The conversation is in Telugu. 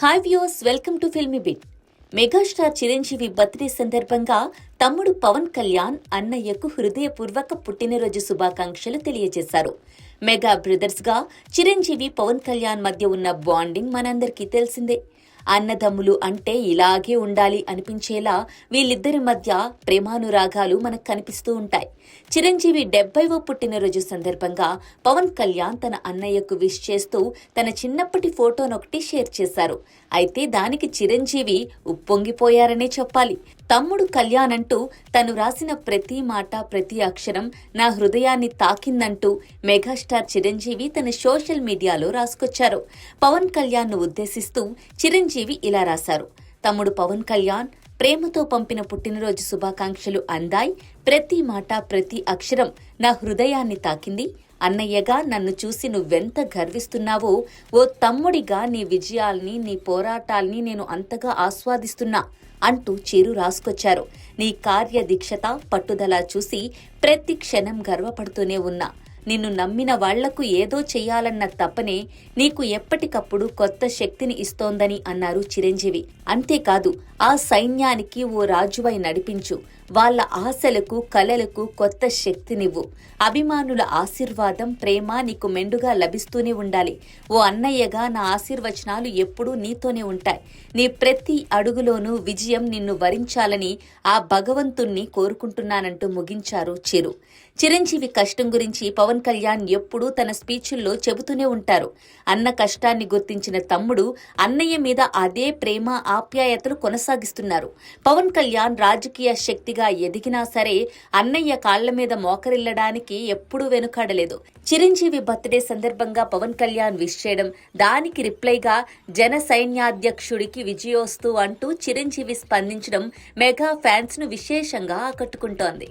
Hi viewers, welcome to filmy bit. Megastar Chiranjeevi birthday సందర్భంగా తమ్ముడు పవన్ కళ్యాణ్ అన్నయ్యకు హృదయపూర్వక పుట్టినరోజు శుభాకాంక్షలు తెలియజేశారు. మెగా బ్రదర్స్ గా చిరంజీవి పవన్ కళ్యాణ్ మధ్య ఉన్న బాండింగ్ మనందరికీ తెలిసిందే. అన్నదమ్ములు అంటే ఇలాగే ఉండాలి అనిపించేలా వీళ్ళిద్దరి మధ్య ప్రేమానురాగాలు మనకు కనిపిస్తూ ఉంటాయి. చిరంజీవి 70వ పుట్టినరోజు సందర్భంగా పవన్ కళ్యాణ్ తన అన్నయ్యకు విష్ చేస్తూ తన చిన్నప్పటి ఫోటోనొకటి షేర్ చేశారు. అయితే దానికి చిరంజీవి ఉప్పొంగిపోయారనే చెప్పాలి. తమ్ముడు కళ్యాణ్ అంటూ తను రాసిన ప్రతి మాట ప్రతి అక్షరం నా హృదయాన్ని తాకిందంటూ మెగాస్టార్ చిరంజీవి తన సోషల్ మీడియాలో రాసుకొచ్చారు. పవన్ కళ్యాణ్ ను ఉద్దేశిస్తూ చిరంజీవి ఇలా రాశారు. తమ్ముడు పవన్ కళ్యాణ్, ప్రేమతో పంపిన పుట్టినరోజు శుభాకాంక్షలు అందాయి. ప్రతి మాట ప్రతి అక్షరం నా హృదయాన్ని తాకింది. అన్నయ్యగా నన్ను చూసి నువ్వెంత గర్విస్తున్నావో, ఓ తమ్ముడిగా నీ విజయాల్ని నీ పోరాటాల్ని నేను అంతగా ఆస్వాదిస్తున్నా అంటూ చిరు రాసుకొచ్చారు. నీ కార్యదీక్షత పట్టుదల చూసి ప్రతి క్షణం గర్వపడుతూనే ఉన్నా. నిన్ను నమ్మిన వాళ్లకు ఏదో చెయ్యాలన్న తపనే నీకు ఎప్పటికప్పుడు కొత్త శక్తిని ఇస్తోందని అన్నారు చిరంజీవి. అంతేకాదు, ఆ సైన్యానికి ఓ రాజువై నడిపించు. వాళ్ల ఆశలకు కలలకు కొత్త శక్తినివ్వు. అభిమానుల ఆశీర్వాదం ప్రేమ నీకు మెండుగా లభిస్తూనే ఉండాలి. ఓ అన్నయ్యగా నా ఆశీర్వచనాలు ఎప్పుడూ నీతోనే ఉంటాయి. నీ ప్రతి అడుగులోనూ విజయం నిన్ను వరించాలని ఆ భగవంతుణ్ణి కోరుకుంటున్నానంటూ ముగించారు చిరు. చిరంజీవి కష్టం గురించి పవన్ కళ్యాణ్ ఎప్పుడూ తన స్పీచ్ల్లో చెబుతూనే ఉంటారు. అన్న కష్టాన్ని గుర్తించిన తమ్ముడు అన్నయ్య మీద అదే ప్రేమ ఆప్యాయతలు కొనసాగిస్తున్నారు. పవన్ కళ్యాణ్ రాజకీయ శక్తిగా ఎదిగినా సరే అన్నయ్య కాళ్ల మీద మోకరిల్లడానికి ఎప్పుడూ వెనుకాడలేదు. చిరంజీవి బర్త్డే సందర్భంగా పవన్ కళ్యాణ్ విష్ చేయడం, దానికి రిప్లైగా జన సైన్యాధ్యక్షుడికి విజయోస్తు అంటూ చిరంజీవి స్పందించడం మెగా ఫ్యాన్స్ ను విశేషంగా ఆకట్టుకుంటోంది.